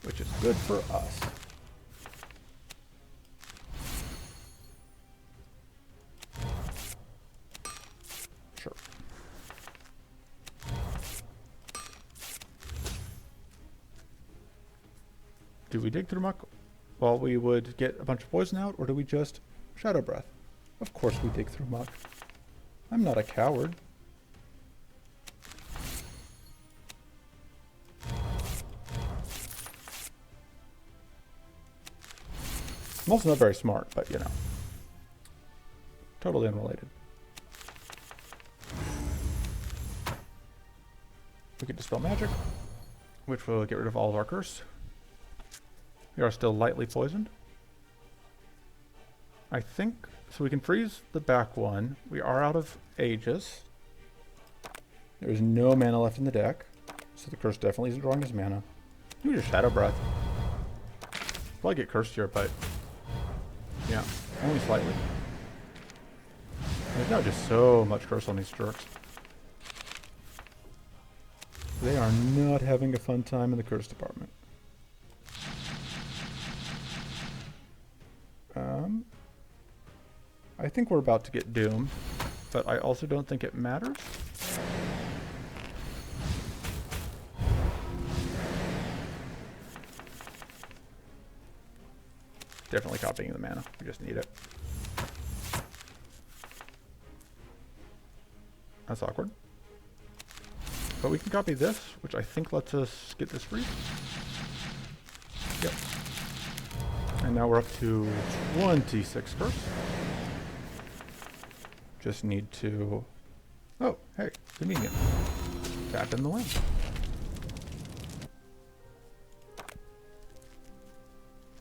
which is good for us. Sure. Do we dig through muck? Well, we would get a bunch of poison out, or do we just Shadow Breath? Of course we dig through muck. I'm not a coward. I'm also not very smart, but you know. Totally unrelated. We can Dispel Magic, which will get rid of all of our curse. We are still lightly poisoned. I think, so we can freeze the back one. We are out of Aegis. There's no mana left in the deck, so the curse definitely isn't drawing his mana. We just Shadow Breath. Probably get cursed here, but yeah, only slightly. There's now just so much curse on these jerks. They are not having a fun time in the curse department. I think we're about to get doomed, but I also don't think it matters. Definitely copying the mana. We just need it. That's awkward. But we can copy this, which I think lets us get this free. Yep. And now we're up to 26 curse. Just need to... Oh, hey, convenient. Tap in the win.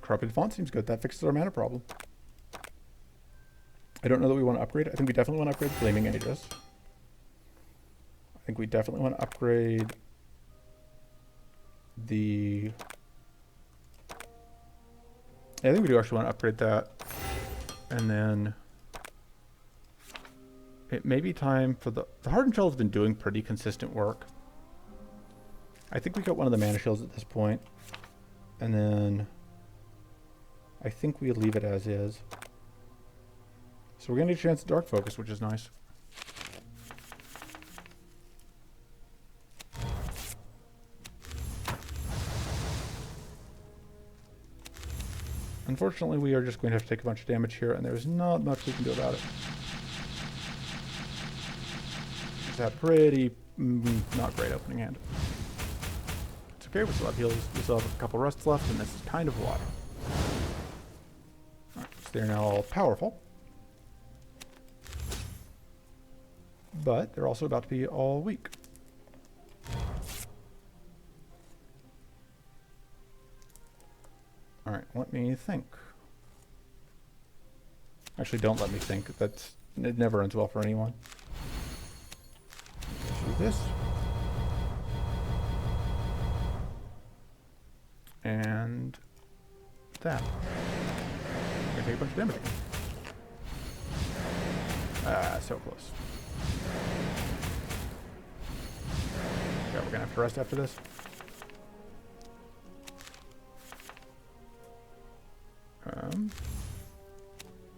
Corrupted Font seems good. That fixes our mana problem. I don't know that we want to upgrade. I think we definitely want to upgrade Flaming Aegis. I think we definitely want to upgrade the... I think we do actually want to upgrade that. And then it may be time for the Hardened Shell has been doing pretty consistent work. I think we got one of the mana shields at this point. And then I think we leave it as is. So we're going to get a chance at Dark Focus, which is nice. Unfortunately, we are just going to have to take a bunch of damage here, and there's not much we can do about it. It's a pretty not great opening hand. It's okay, we still have heals, we still have a couple rests left, and this is kind of why. Alright, so they're now all powerful. But they're also about to be all weak. Alright, let me think. Actually, don't let me think. It never ends well for anyone. Let's do this. And that. We're gonna take a bunch of damage again. Ah, so close. Yeah, we're gonna have to rest after this.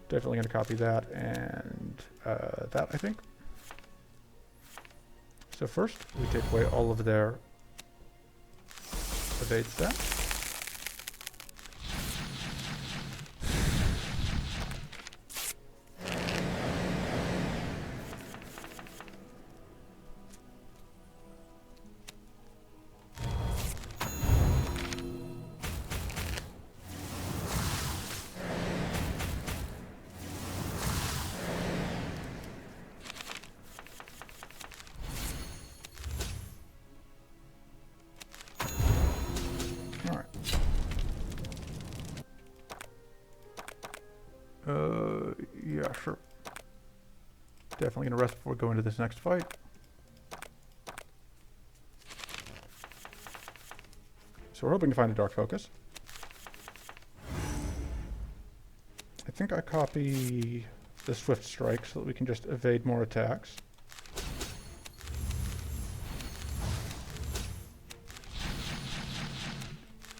Definitely gonna copy that and that, I think. So first, we take away all of their evade stats. Yeah, sure. Definitely gonna rest before we go into this next fight. So we're hoping to find a Dark Focus. I think I copy the Swift Strike so that we can just evade more attacks.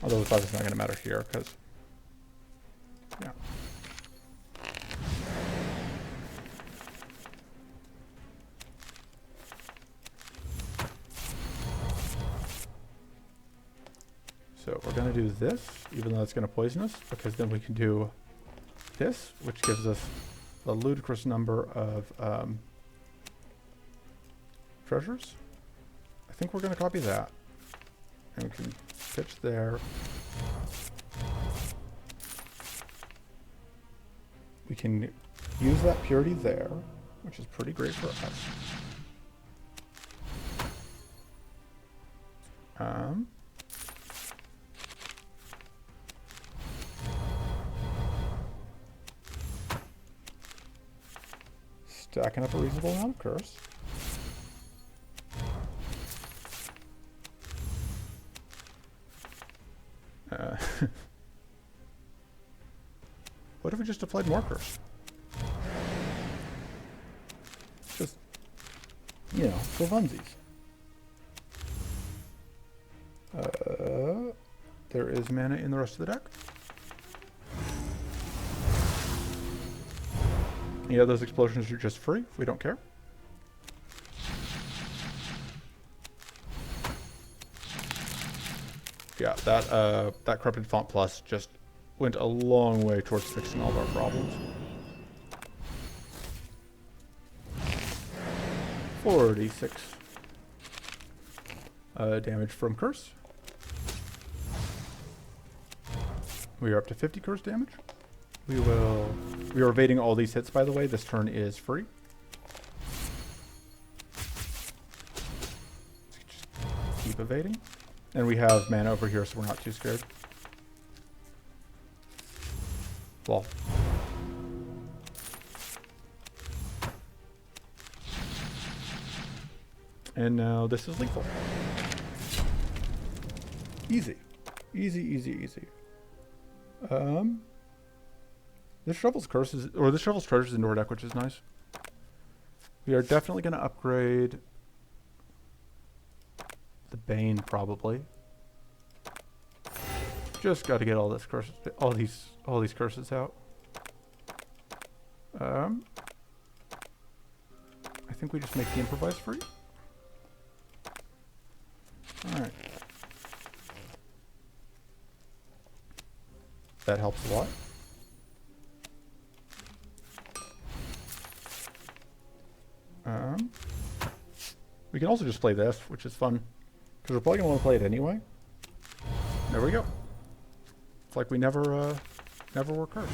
Although the 5 is not going to matter here, because... yeah. So we're going to do this, even though it's going to poison us, because then we can do this, which gives us a ludicrous number of treasures. I think we're going to copy that. And we can pitch there. We can use that purity there, which is pretty great for us. Stacking up a reasonable amount of curse. What if we just applied more curse? Just, you know, for funsies. There is mana in the rest of the deck. Yeah, those explosions are just free. We don't care. Yeah, that Corrupted Font Plus just went a long way towards fixing all of our problems. 46 damage from curse. We are up to 50 curse damage. We are evading all these hits, by the way. This turn is free. Just keep evading. And we have mana over here, so we're not too scared. Well. And now this is lethal. Easy. Easy, easy, easy. This Shovel's Curse is, or this Shovel's Treasure is in our deck, which is nice. We are definitely going to upgrade the Bane, probably. Just got to get all this curses, all these curses out. I think we just make the improvise free. All right. That helps a lot. We can also just play this, which is fun, because we're probably gonna want to play it anyway. There we go. It's like we never were cursed.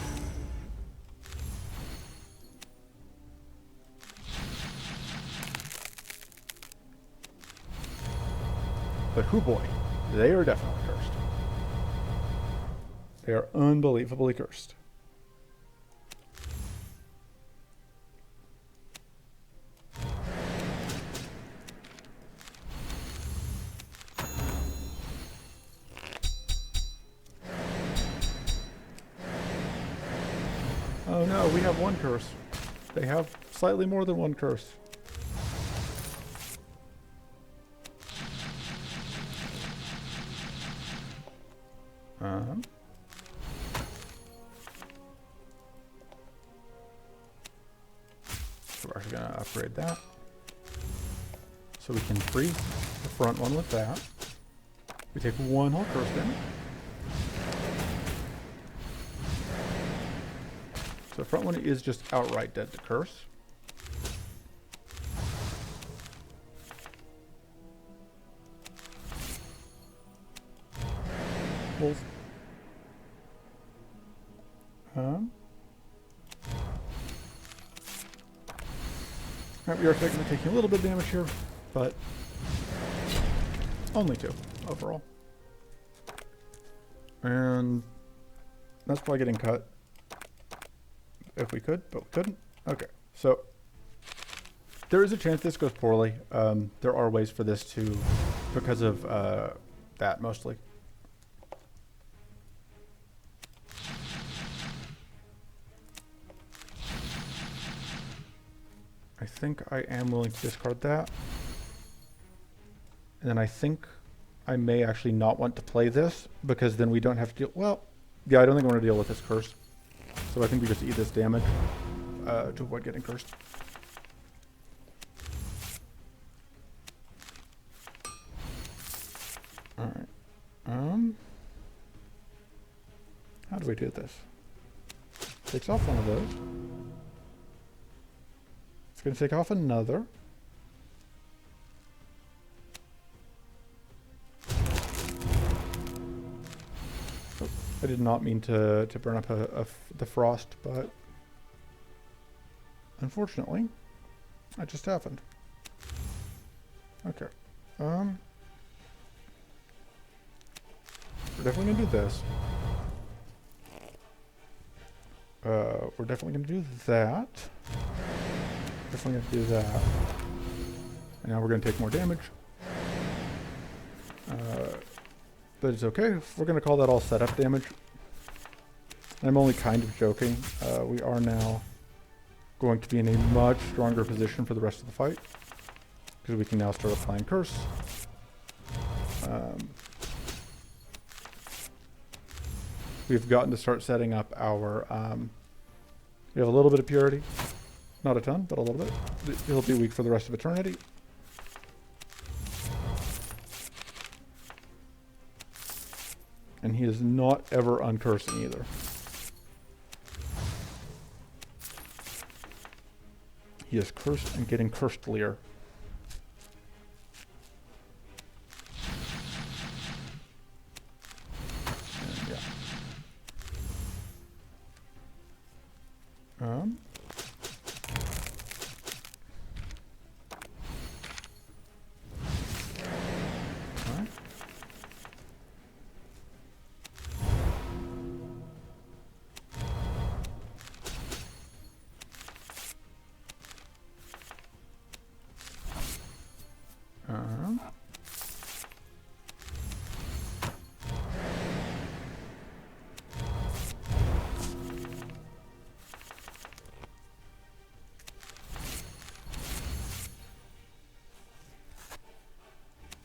But hoo boy, they are definitely cursed. They are unbelievably cursed. Oh no, we have one curse. They have slightly more than one curse. So we're actually going to upgrade that. So we can freeze the front one with that. We take one whole curse damage. So the front one is just outright dead to curse. Wolf. Alright, we are taking a little bit of damage here, but only 2 overall. And that's probably getting cut if we could, but we couldn't. Okay, so there is a chance this goes poorly. There are ways for this to, because of that mostly. I think I am willing to discard that. And then I think I may actually not want to play this, because then we don't have to deal... Well, yeah, I don't think I want to deal with this curse. So I think we just eat this damage to avoid getting cursed. Alright. How do we do this? Takes off one of those. It's going to take off another. Oh, I did not mean to burn up the frost, but unfortunately, that just happened. Okay. We're definitely going to do this. We're definitely going to do that. Definitely going to do that. And now we're going to take more damage. But it's okay. We're going to call that all setup damage. And I'm only kind of joking. We are now going to be in a much stronger position for the rest of the fight, because we can now start applying curse. We've gotten to start setting up our... we have a little bit of purity. Not a ton, but a little bit. He'll be weak for the rest of eternity. And he is not ever uncursing either. He is cursed and getting cursedlier. And yeah.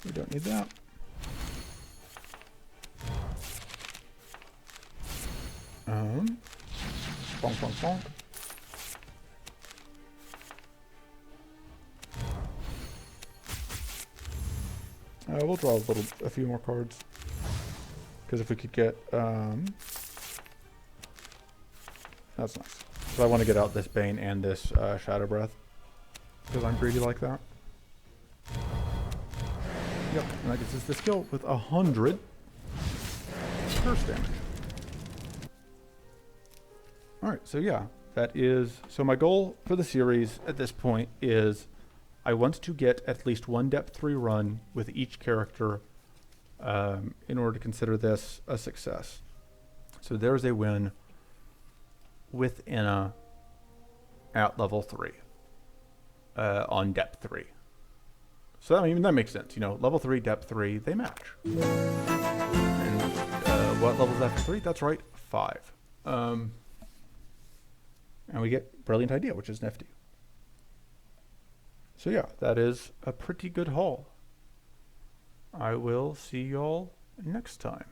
We don't need that. Bonk, bonk, bonk. We'll draw a few more cards, because if we could get, that's nice. So I want to get out this Bane and this Shadow Breath, because I'm greedy like that. Yep, and that gets us this kill with 100 curse damage. Alright, so yeah, that is... So my goal for the series at this point is I want to get at least one depth 3 run with each character in order to consider this a success. So there's a win with Inna at level 3 on depth 3. So I mean, that makes sense. You know, level 3, depth 3, they match. And what level is that for 3? That's right, 5. And we get Brilliant Idea, which is nifty. So yeah, that is a pretty good haul. I will see y'all next time.